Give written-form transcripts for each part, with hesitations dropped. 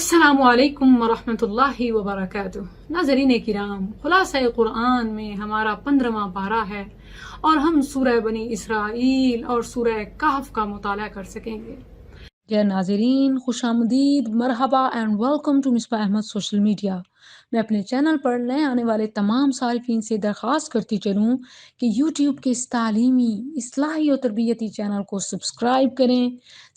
السلام علیکم ورحمۃ اللہ وبرکاتہ۔ ناظرین کرام، خلاصہ قرآن میں ہمارا 15واں پارہ ہے اور ہم سورہ بنی اسرائیل اور سورہ کہف کا مطالعہ کر سکیں گے۔ ڈیئر ناظرین، خوش آمدید، مرحبا and welcome to Misbah Ahmed social media. میں اپنے چینل پر نئے آنے والے تمام صارفین سے درخواست کرتی چلوں کہ یوٹیوب کے اس تعلیمی، اصلاحی اور تربیتی چینل کو سبسکرائب کریں،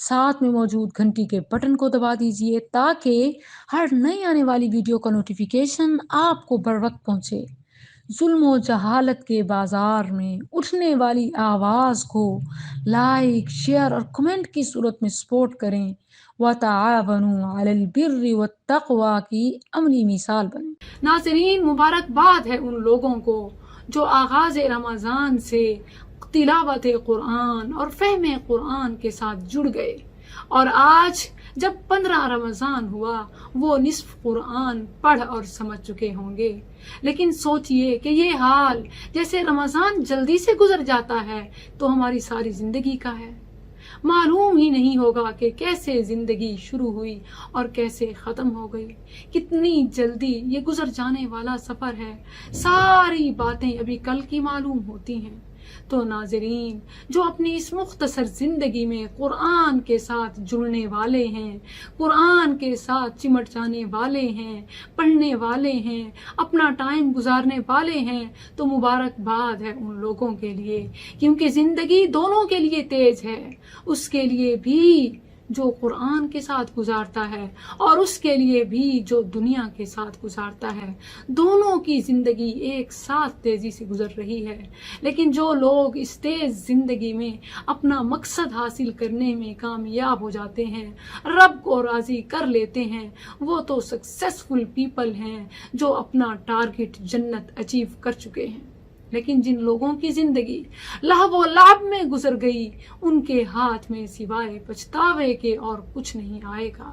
ساتھ میں موجود گھنٹی کے بٹن کو دبا دیجئے تاکہ ہر نئی آنے والی ویڈیو کا نوٹیفیکیشن آپ کو بر وقت پہنچے۔ ظلم و جہالت کے بازار میں اٹھنے والی آواز کو لائک، شیئر اور کمنٹ کی صورت میں سپورٹ کریں۔ وَتَعَاوَنُوا عَلَى الْبِرِّ وَالتَّقْوَى کی عملی مثال بنیں۔ ناظرین، مبارکباد ہے ان لوگوں کو جو آغاز رمضان سے تلاوت قرآن اور فہم قرآن کے ساتھ جڑ گئے، اور آج جب 15 رمضان ہوا وہ نصف قرآن پڑھ اور سمجھ چکے ہوں گے۔ لیکن سوچئے کہ یہ حال جیسے رمضان جلدی سے گزر جاتا ہے تو ہماری ساری زندگی کا ہے۔ معلوم ہی نہیں ہوگا کہ کیسے زندگی شروع ہوئی اور کیسے ختم ہو گئی، کتنی جلدی یہ گزر جانے والا سفر ہے، ساری باتیں ابھی کل کی معلوم ہوتی ہیں۔ تو ناظرین، جو اپنی اس مختصر زندگی میں قرآن کے ساتھ جڑنے والے ہیں، قرآن کے ساتھ چمٹ جانے والے ہیں، پڑھنے والے ہیں، اپنا ٹائم گزارنے والے ہیں، تو مبارکباد ہے ان لوگوں کے لیے، کیونکہ زندگی دونوں کے لیے تیز ہے، اس کے لیے بھی جو قرآن کے ساتھ گزارتا ہے اور اس کے لیے بھی جو دنیا کے ساتھ گزارتا ہے، دونوں کی زندگی ایک ساتھ تیزی سے گزر رہی ہے۔ لیکن جو لوگ اس تیز زندگی میں اپنا مقصد حاصل کرنے میں کامیاب ہو جاتے ہیں، رب کو راضی کر لیتے ہیں، وہ تو سکسیسفل پیپل ہیں جو اپنا ٹارگٹ جنت اچیو کر چکے ہیں۔ لیکن جن لوگوں کی زندگی لہو و لعب میں گزر گئی، ان کے ہاتھ میں سوائے پچھتاوے کے اور کچھ نہیں آئے گا۔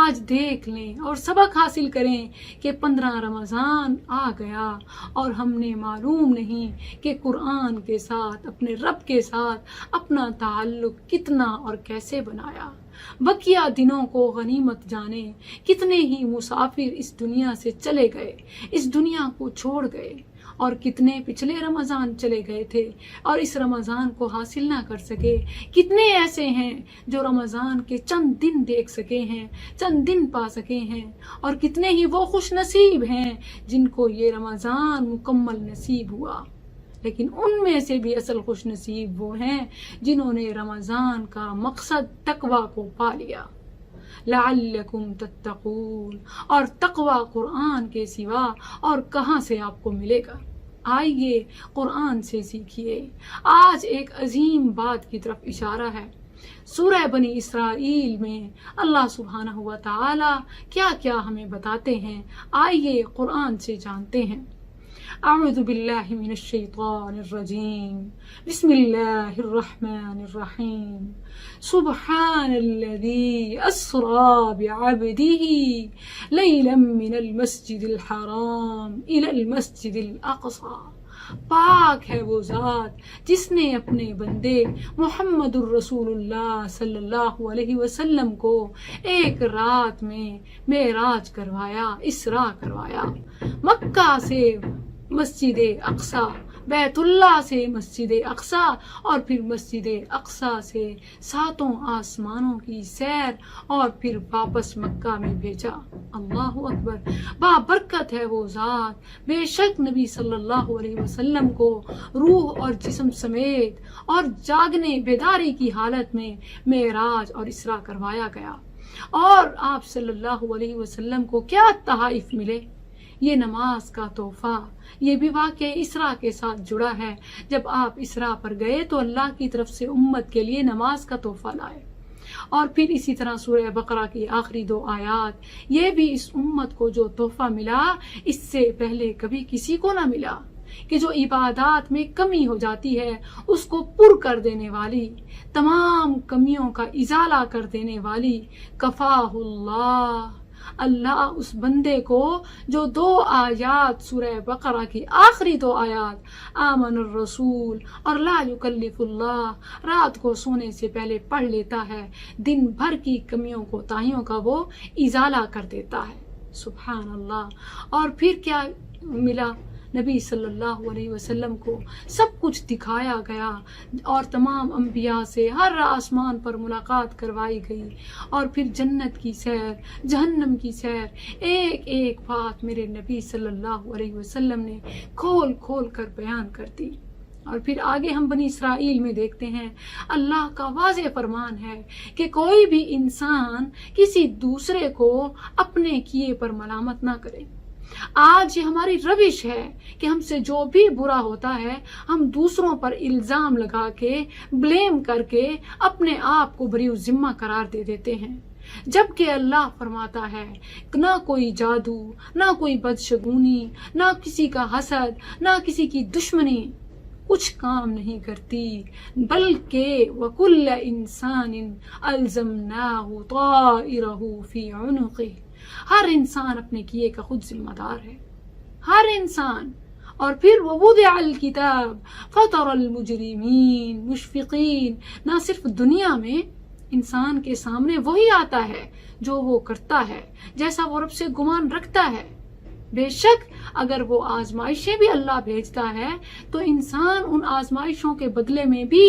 آج دیکھ لیں اور سبق حاصل کریں کہ 15 رمضان آ گیا اور ہم نے معلوم نہیں کہ قرآن کے ساتھ، اپنے رب کے ساتھ اپنا تعلق کتنا اور کیسے بنایا۔ بقیہ دنوں کو غنیمت جانے، کتنے ہی مسافر اس دنیا سے چلے گئے، اس دنیا کو چھوڑ گئے، اور کتنے پچھلے رمضان چلے گئے تھے اور اس رمضان کو حاصل نہ کر سکے۔ کتنے ایسے ہیں جو رمضان کے چند دن دیکھ سکے ہیں، چند دن پا سکے ہیں، اور کتنے ہی وہ خوش نصیب ہیں جن کو یہ رمضان مکمل نصیب ہوا۔ لیکن ان میں سے بھی اصل خوش نصیب وہ ہیں جنہوں نے رمضان کا مقصد تقوی کو پا لیا۔ لعلکم تتقون، اور تقوی قرآن کے سوا اور کہاں سے آپ کو ملے گا؟ آئیے قرآن سے سیکھیے۔ آج ایک عظیم بات کی طرف اشارہ ہے۔ سورہ بنی اسرائیل میں اللہ سبحانہ و تعالی کیا کیا ہمیں بتاتے ہیں، آئیے قرآن سے جانتے ہیں۔ اعوذ باللہ من الشیطان الرجیم، بسم اللہ الرحمن الرحیم۔ سبحان الذی اسری بعبدہ لیلا من المسجد الحرام الی المسجد الاقصی۔ پاک ہے وہ ذات جس نے اپنے بندے محمد الرسول اللہ صلی اللہ علیہ وسلم کو ایک رات میں معراج کروایا، اسراء کروایا، مکہ سے مسجد اقصی، بیت اللہ سے مسجد اقصی، اور پھر مسجد اقصی سے 7 آسمانوں کی سیر، اور پھر واپس مکہ میں بھیجا۔ اللہ اکبر! بابرکت ہے وہ ذات، بے شک نبی صلی اللہ علیہ وسلم کو روح اور جسم سمیت اور جاگنے بیداری کی حالت میں معراج اور اسراء کروایا گیا۔ اور آپ صلی اللہ علیہ وسلم کو کیا تحائف ملے؟ یہ نماز کا تحفہ، یہ بھی واقع اسراء کے ساتھ جڑا ہے۔ جب آپ اسراء پر گئے تو اللہ کی طرف سے امت کے لیے نماز کا تحفہ لائے، اور پھر اسی طرح سورہ بقرہ کی آخری 2 آیات، یہ بھی اس امت کو جو تحفہ ملا اس سے پہلے کبھی کسی کو نہ ملا، کہ جو عبادات میں کمی ہو جاتی ہے اس کو پر کر دینے والی، تمام کمیوں کا ازالہ کر دینے والی، کفاہ اللہ اللہ اس بندے کو جو 2 آیات سورہ بقرہ کی آخری 2 آیات آمن الرسول اور لا یکلف اللہ رات کو سونے سے پہلے پڑھ لیتا ہے، دن بھر کی کمیوں کوتاہیوں کا وہ ازالہ کر دیتا ہے۔ سبحان اللہ۔ اور پھر کیا ملا؟ نبی صلی اللہ علیہ وسلم کو سب کچھ دکھایا گیا اور تمام انبیاء سے ہر آسمان پر ملاقات کروائی گئی، اور پھر جنت کی سیر، جہنم کی سیر، ایک ایک بات میرے نبی صلی اللہ علیہ وسلم نے کھول کھول کر بیان کر دی۔ اور پھر آگے ہم بنی اسرائیل میں دیکھتے ہیں اللہ کا واضح فرمان ہے کہ کوئی بھی انسان کسی دوسرے کو اپنے کیے پر ملامت نہ کرے۔ آج یہ ہماری روش ہے کہ ہم سے جو بھی برا ہوتا ہے ہم دوسروں پر الزام لگا کے، بلیم کر کے اپنے آپ کو بری ذمہ قرار دے دیتے ہیں، جبکہ اللہ فرماتا ہے نہ کوئی جادو، نہ کوئی بدشگونی، نہ کسی کا حسد، نہ کسی کی دشمنی کچھ کام نہیں کرتی، بلکہ وَكُلَّ إِنسَانٍ أَلْزَمْنَاهُ طَائِرَهُ فِي عُنُقِهِ، ہر انسان اپنے کیے کا خود ذمہ دار ہے، ہر انسان۔ اور پھر وَوُضِعَ الْكِتَابُ فَتَرَى الْمُجْرِمِينَ مُشْفِقِينَ، نہ صرف دنیا میں انسان کے سامنے وہی آتا ہے جو وہ کرتا ہے، جیسا وہ رب سے گمان رکھتا ہے۔ بے شک اگر وہ آزمائشیں بھی اللہ بھیجتا ہے تو انسان ان آزمائشوں کے بدلے میں بھی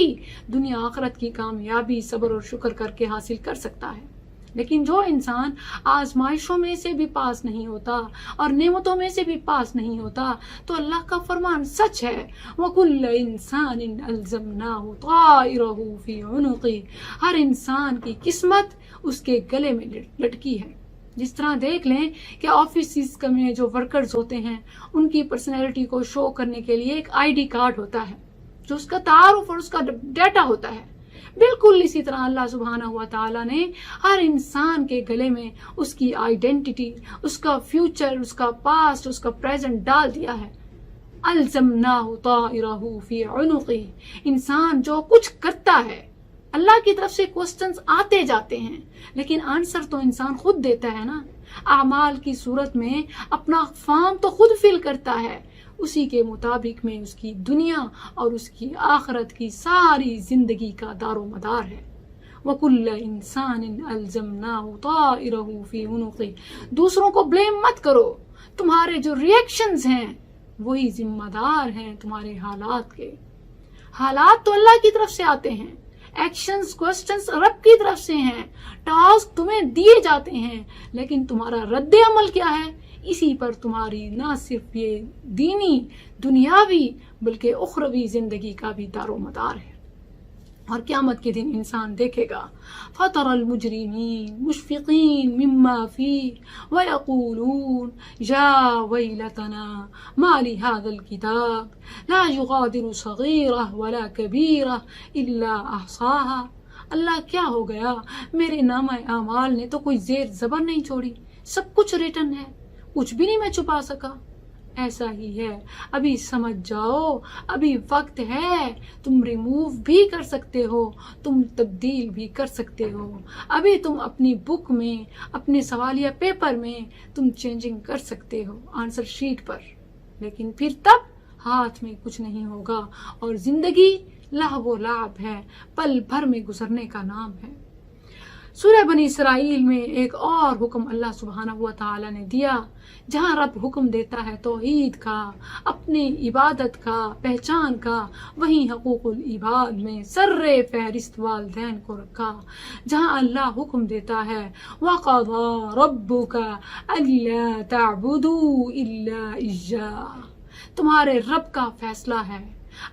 دنیا آخرت کی کامیابی صبر اور شکر کر کے حاصل کر سکتا ہے۔ لیکن جو انسان آزمائشوں میں سے بھی پاس نہیں ہوتا اور نعمتوں میں سے بھی پاس نہیں ہوتا تو اللہ کا فرمان سچ ہے، وَكُلَّ إِنسَانٍ أَلْزَمْنَاهُ طَائِرَهُ فِي عُنُقِهِ، ہر انسان کی قسمت اس کے گلے میں لٹکی ہے۔ جس طرح دیکھ لیں کہ آفیسز میں جو ورکرز ہوتے ہیں ان کی پرسنالٹی کو شو کرنے کے لیے ایک آئی ڈی کارڈ ہوتا ہے جو اس کا تعارف اور اس کا ڈیٹا ہوتا ہے، بالکل اسی طرح اللہ سبحانہ ہوا تعالیٰ نے ہر انسان کے گلے میں اس کی آئیڈینٹی، اس کا فیوچر، اس کا پاسٹ، اس کا پریزنٹ ڈال دیا ہے۔ الزمناہ طائرہ فی عنقہ، انسان جو کچھ کرتا ہے اللہ کی طرف سے کوسچنز آتے جاتے ہیں لیکن آنسر تو انسان خود دیتا ہے نا، اعمال کی صورت میں اپنا فارم تو خود فل کرتا ہے، اسی کے مطابق میں اس کی دنیا اور اس کی آخرت کی ساری زندگی کا دار و مدار ہے۔ وَكُلَّ إِنسَانٍ أَلْزَمْنَاهُ طَائِرَهُ فِي عُنُقِهِ، دوسروں کو بلیم مت کرو، تمہارے جو ریئیکشنز ہیں وہی ذمہ دار ہیں تمہارے حالات کے۔ حالات تو اللہ کی طرف سے آتے ہیں، ایکشنز کوسچنز رب کی طرف سے ہیں، ٹاسک تمہیں دیے جاتے ہیں، لیکن تمہارا رد عمل کیا ہے اسی پر تمہاری نہ صرف یہ دینی دنیاوی بلکہ اخروی زندگی کا بھی دار و مدار ہے۔ اور قیامت کے دن انسان دیکھے گا فَتَرَى الْمُجْرِمِينَ مُشْفِقِينَ مِمَّا فِيهِ وَيَقُولُونَ يَا وَيْلَتَنَا مَا لِهَذَا الْكِتَابِ لَا يُغَادِرُ صَغِيرَةً وَلَا كَبِيرَةً إِلَّا أَحْصَاهَا، اللہ کیا ہو گیا، میرے نامہ اعمال نے تو کوئی زیر زبر نہیں چھوڑی، سب کچھ ریٹن ہے، کچھ بھی نہیں میں چھپا سکا۔ ایسا ہی ہے، ابھی سمجھ جاؤ، ابھی وقت ہے، تم ریموو بھی کر سکتے ہو، تم تبدیل بھی کر سکتے ہو، ابھی تم اپنی بک میں، اپنے سوالیہ پیپر میں تم چینجنگ کر سکتے ہو آنسر شیٹ پر، لیکن پھر تب ہاتھ میں کچھ نہیں ہوگا اور زندگی لہو و لعب ہے، پل بھر میں گزرنے کا نام ہے۔ سورہ بنی اسرائیل میں ایک اور حکم اللہ سبحانہ و تعالی نے دیا، جہاں رب حکم دیتا ہے توحید کا، اپنی عبادت کا، پہچان کا، وہیں حقوق العباد میں سر فہرست والدین کو رکھا، جہاں اللہ حکم دیتا ہے وَقَضَى رَبُّكَ أَلَّا تَعْبُدُوا إِلَّا إِيَّاهُ، تمہارے رب کا فیصلہ ہے،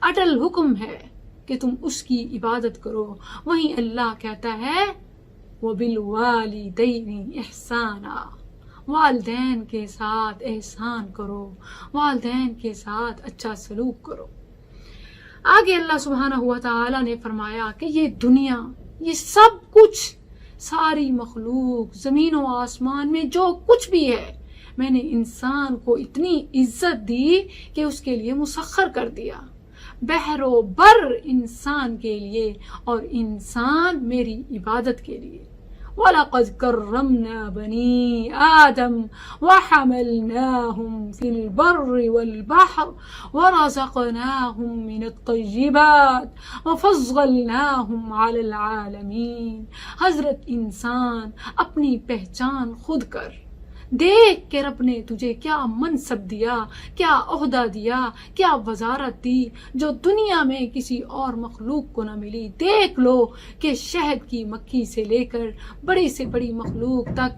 اٹل حکم ہے کہ تم اس کی عبادت کرو۔ وہیں اللہ کہتا ہے وَبِالْوَالِدَيْنِ إِحْسَانًا، والدین کے ساتھ احسان کرو، والدین کے ساتھ اچھا سلوک کرو۔ آگے اللہ سبحانہ و تعالی نے فرمایا کہ یہ دنیا، یہ سب کچھ، ساری مخلوق، زمین و آسمان میں جو کچھ بھی ہے، میں نے انسان کو اتنی عزت دی کہ اس کے لیے مسخر کر دیا، بحر و بر انسان کے لیے اور انسان میری عبادت کے لیے۔ وَلَقَدْ كَرَّمْنَا بَنِي آدَمَ وَحَمَلْنَاهُمْ فِي الْبَرِّ وَالْبَحْرِ وَرَزَقْنَاهُمْ مِنَ الطَّيِّبَاتِ وَفَضَّلْنَاهُمْ عَلَى الْعَالَمِينَ۔ حضرت انسان اپنی پہچان خود کر، دیکھ کہ رب نے تجھے کیا منصب دیا، کیا عہدہ دیا، کیا وزارت دی جو دنیا میں کسی اور مخلوق کو نہ ملی۔ دیکھ لو کہ شہد کی مکھی سے لے کر بڑی سے بڑی مخلوق تک،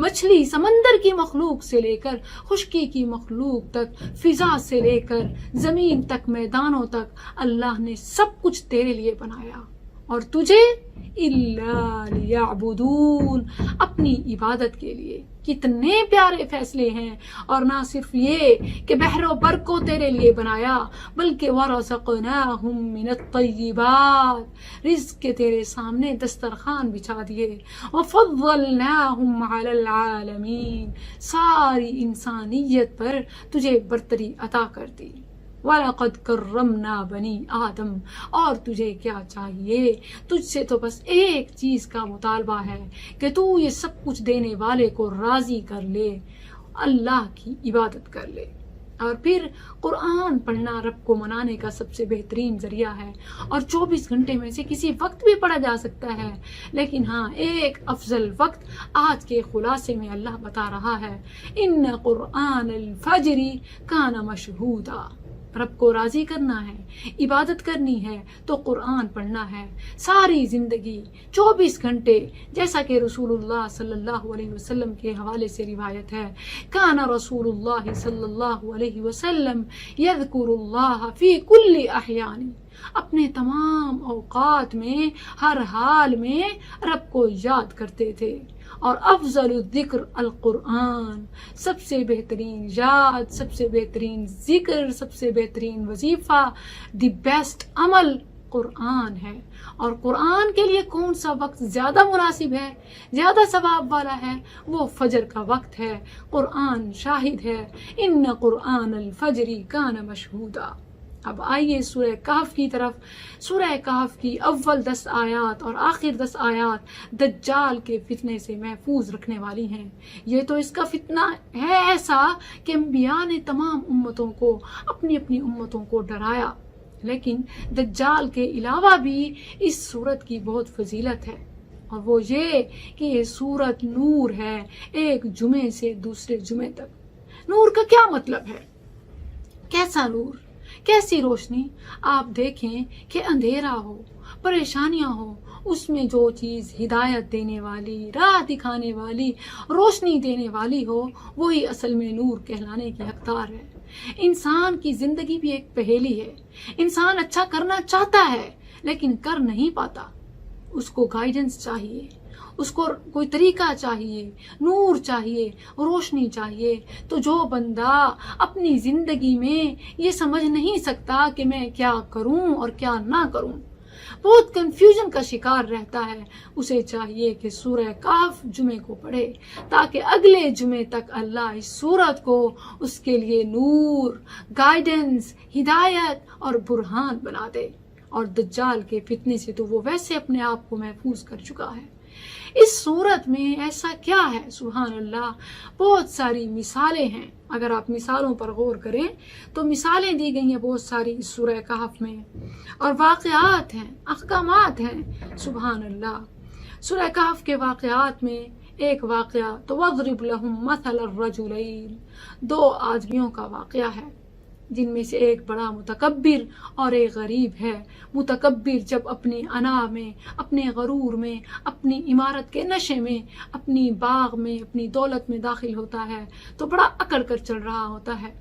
مچھلی سمندر کی مخلوق سے لے کر خشکی کی مخلوق تک، فضا سے لے کر زمین تک، میدانوں تک، اللہ نے سب کچھ تیرے لیے بنایا، اور تجھے اِلَّا لِيَعْبُدُونَ، اپنی عبادت کے لیے۔ کتنے پیارے فیصلے ہیں، اور نہ صرف یہ کہ بحر و بر کو تیرے لیے بنایا، بلکہ وَرَزَقْنَاهُمْ مِنَ الطَّيِّبَاتِ، رزق کے تیرے سامنے دسترخوان بچھا دیے، وَفَضَّلْنَاهُمْ عَلَى الْعَالَمِينَ، ساری انسانیت پر تجھے برتری عطا کر دی۔ وَلَقَدْ كَرَّمْنَا بَنِي آدم، اور تجھے کیا چاہیے، تجھ سے تو بس ایک چیز کا مطالبہ ہے کہ تو یہ سب کچھ دینے والے کو راضی کر لے، اللہ کی عبادت کر لے۔ اور پھر قرآن پڑھنا رب کو منانے کا سب سے بہترین ذریعہ ہے، اور 24 گھنٹے میں سے کسی وقت بھی پڑھا جا سکتا ہے، لیکن ہاں ایک افضل وقت آج کے خلاصے میں اللہ بتا رہا ہے، ان قرآن الفجر کان مشہودا۔ رب کو راضی کرنا ہے، عبادت کرنی ہے تو قرآن پڑھنا ہے۔ ساری زندگی 24 گھنٹے، جیسا کہ رسول اللہ صلی اللہ علیہ وسلم کے حوالے سے روایت ہے، کان رسول اللہ صلی اللہ علیہ وسلم یذکر اللہ فی کل احیان، اپنے تمام اوقات میں، ہر حال میں رب کو یاد کرتے تھے۔ اور افضل الذکر القرآن، سب سے بہترین یاد، سب سے بہترین ذکر، سب سے بہترین وظیفہ، دی بیسٹ عمل قرآن ہے۔ اور قرآن کے لیے کون سا وقت زیادہ مناسب ہے، زیادہ ثواب والا ہے؟ وہ فجر کا وقت ہے۔ قرآن شاہد ہے، ان قرآن الفجر کان مشہودا۔ اب آئیے سورہ کہف کی طرف۔ سورہ کہف کی اول 10 آیات اور آخر 10 آیات دجال کے فتنے سے محفوظ رکھنے والی ہیں۔ یہ تو اس کا فتنہ ہے ایسا کہ انبیاء نے تمام امتوں کو، اپنی اپنی امتوں کو ڈرایا، لیکن دجال کے علاوہ بھی اس سورت کی بہت فضیلت ہے، اور وہ یہ کہ یہ سورت نور ہے، ایک جمعے سے دوسرے جمعے تک۔ نور کا کیا مطلب ہے؟ کیسا نور، کیسی روشنی؟ آپ دیکھیں کہ اندھیرا ہو، پریشانیاں ہو، اس میں جو چیز ہدایت دینے والی، راہ دکھانے والی، روشنی دینے والی ہو، وہی اصل میں نور کہلانے کی حقدار ہے۔ انسان کی زندگی بھی ایک پہیلی ہے، انسان اچھا کرنا چاہتا ہے لیکن کر نہیں پاتا، اس کو گائیڈنس چاہیے، اس کو کوئی طریقہ چاہیے، نور چاہیے، روشنی چاہیے۔ تو جو بندہ اپنی زندگی میں یہ سمجھ نہیں سکتا کہ میں کیا کروں اور کیا نہ کروں، بہت کنفیوژن کا شکار رہتا ہے، اسے چاہیے کہ سورہ کہف جمعے کو پڑھے، تاکہ اگلے جمعے تک اللہ اس سورت کو اس کے لیے نور، گائیڈنس، ہدایت اور برہان بنا دے۔ اور دجال کے فتنے سے تو وہ ویسے اپنے آپ کو محفوظ کر چکا ہے۔ اس صورت میں ایسا کیا ہے؟ سبحان اللہ، بہت ساری مثالیں ہیں۔ اگر آپ مثالوں پر غور کریں تو مثالیں دی گئی ہیں بہت ساری اس سورہ کہف میں، اور واقعات ہیں، احکامات ہیں۔ سبحان اللہ، سورہ کہف کے واقعات میں ایک واقعہ تو وَاضْرِبْ لَهُمْ مَثَلَ الرَّجُلَيْنِ، 2 آدمیوں کا واقعہ ہے، جن میں سے ایک بڑا متکبر اور ایک غریب ہے۔ متکبر جب اپنی انا میں، اپنے غرور میں، اپنی عمارت کے نشے میں، اپنی باغ میں، اپنی دولت میں داخل ہوتا ہے تو بڑا اکڑ کر چل رہا ہوتا ہے۔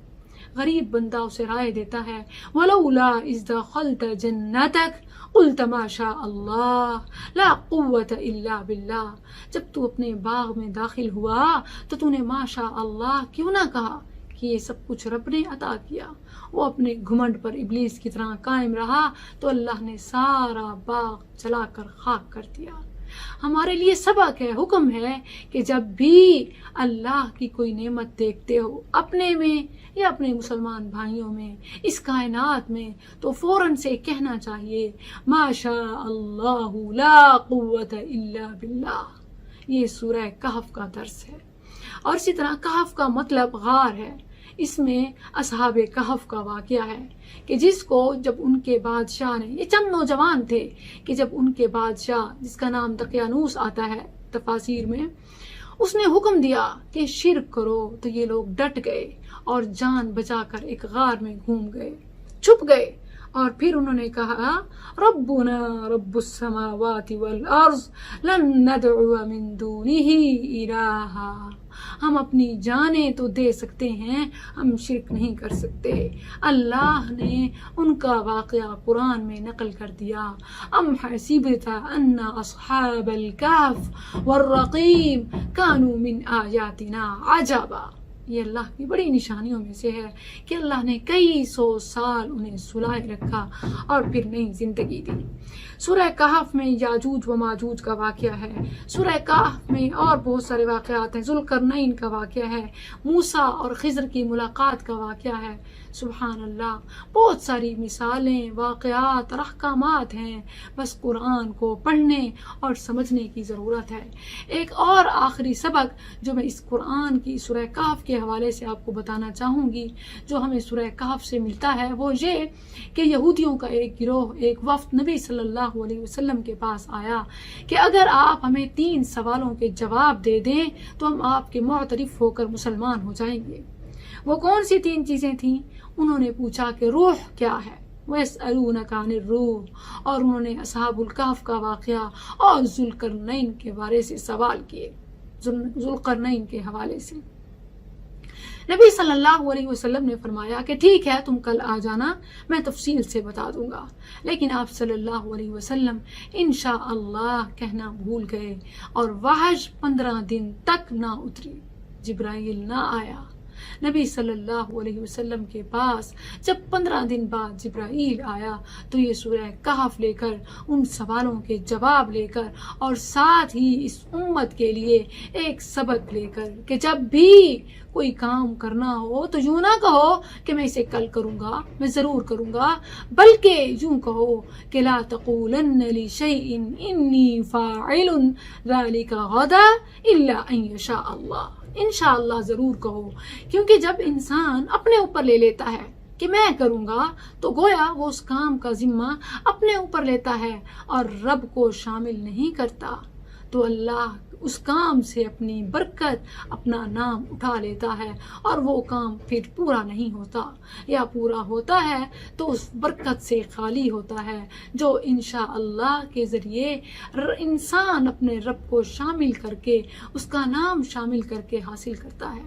غریب بندہ اسے رائے دیتا ہے، وَلَوْلَا إِذْ دَخَلْتَ جَنَّتَكَ قُلْتَ مَا شَاءَ اللَّهُ لَا قُوَّةَ إِلَّا بِاللَّهِ، جب تو اپنے باغ میں داخل ہوا تو تو نے ما شاء اللہ کیوں نہ کہا کہ یہ سب کچھ رب نے عطا کیا۔ وہ اپنے گھمنڈ پر ابلیس کی طرح قائم رہا تو اللہ نے سارا باغ جلا کر خاک کر دیا۔ ہمارے لیے سبق ہے، حکم ہے کہ جب بھی اللہ کی کوئی نعمت دیکھتے ہو اپنے میں یا اپنے مسلمان بھائیوں میں، اس کائنات میں، تو فوراً سے کہنا چاہیے ما شاء اللہ لا قوت الا باللہ، یہ سورہ کہف کا درس ہے۔ اور اسی طرح کہف کا مطلب غار ہے، اس میں اصحاب کہف کا واقعہ ہے کہ جس کو جب ان کے بادشاہ نے، یہ چند نوجوان تھے کہ جب ان کے بادشاہ جس کا نام دقیانوس آتا ہے تفاسیر میں، اس نے حکم دیا کہ شرک کرو، تو یہ لوگ ڈٹ گئے اور جان بچا کر ایک غار میں گھوم گئے، چھپ گئے، اور پھر انہوں نے کہا ربنا رب السماوات والارض لن ندعو من دونه الہا، ہم اپنی جانیں تو دے سکتے ہیں، ہم شرک نہیں کر سکتے۔ اللہ نے ان کا واقعہ قرآن میں نقل کر دیا، ام حسبت ان اصحاب الکہف والرقیم کانوا من آیاتنا عجبا۔ یہ اللہ کی بڑی نشانیوں میں سے ہے کہ اللہ نے کئی سو سال انہیں سلائے رکھا اور پھر نئی زندگی دی۔ سورہ کہف میں یاجوج و ماجوج کا واقعہ ہے، سورہ کہف میں اور بہت سارے واقعات ہیں، ذوالقرنین کا واقعہ ہے، موسیٰ اور خضر کی ملاقات کا واقعہ ہے۔ سبحان اللہ، بہت ساری مثالیں، واقعات اور احکامات ہیں، بس قرآن کو پڑھنے اور سمجھنے کی ضرورت ہے۔ ایک اور آخری سبق جو میں اس قرآن کی سورہ کہف کے حوالے سے آپ کو بتانا چاہوں گی، جو ہمیں سورہ کہف سے ملتا ہے، وہ یہ کہ یہودیوں کا ایک گروہ، ایک وفد نبی صلی اللہ علیہ وسلم کے پاس آیا کہ اگر آپ ہمیں 3 سوالوں کے جواب دے دیں تو ہم آپ کے معترف ہو کر مسلمان ہو جائیں گے۔ وہ کون سی 3 چیزیں تھیں؟ انہوں نے پوچھا کہ روح کیا ہے، وَيَسْأَلُونَكَ عَنِ الرُّوحِ، اور انہوں نے اصحاب الکہف کا واقعہ اور ذوالقرنین کے بارے سے سوال کیے، ذوالقرنین کے حوالے سے۔ نبی صلی اللہ علیہ وسلم نے فرمایا کہ ٹھیک ہے، تم کل آ جانا، میں تفصیل سے بتا دوں گا۔ لیکن آپ صلی اللہ علیہ وسلم انشاءاللہ کہنا بھول گئے اور وحی 15 دن تک نہ اتری، جبرائیل نہ آیا۔ نبی صلی اللہ علیہ وسلم کے پاس جب 15 دن بعد جبرائیل آیا تو یہ سورہ کہف لے کر، ان سوالوں کے جواب لے کر، اور ساتھ ہی اس امت کے لیے ایک سبق لے کر کہ جب بھی کوئی کام کرنا ہو تو یوں نہ کہو کہ میں اسے کل کروں گا، میں ضرور کروں گا، بلکہ یوں کہو کہ لا تقولن لشیء انی فاعل ذلک غدا الا ان یشاء اللہ۔ انشاءاللہ ضرور کہو، کیونکہ جب انسان اپنے اوپر لے لیتا ہے کہ میں کروں گا تو گویا وہ اس کام کا ذمہ اپنے اوپر لیتا ہے اور رب کو شامل نہیں کرتا، تو اللہ اس کام سے اپنی برکت، اپنا نام اٹھا لیتا ہے اور وہ کام پھر پورا نہیں ہوتا، یا پورا ہوتا ہے تو اس برکت سے خالی ہوتا ہے جو انشاءاللہ کے ذریعے انسان اپنے رب کو شامل کر کے، اس کا نام شامل کر کے حاصل کرتا ہے۔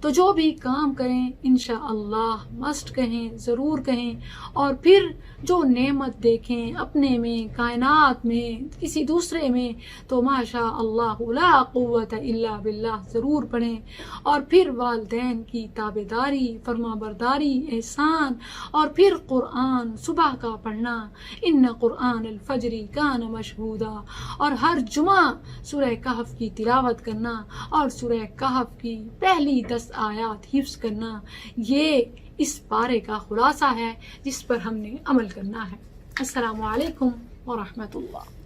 تو جو بھی کام کریں انشاءاللہ مسٹ کہیں، ضرور کہیں، اور پھر جو نعمت دیکھیں اپنے میں، کائنات میں، کسی دوسرے میں، تو ماشاء اللہ لا قوت الا باللہ ضرور پڑھیں، اور پھر والدین کی تابعداری، فرما برداری، احسان، اور پھر قرآن صبح کا پڑھنا، ان قرآن الفجر کان مشہودا، اور ہر جمعہ سورہ کہف کی تلاوت کرنا اور سورہ کہف کی پہلی 10 آیات حفظ کرنا، یہ اس پارے کا خلاصہ ہے جس پر ہم نے عمل کرنا ہے۔ السلام علیکم ورحمۃ اللہ۔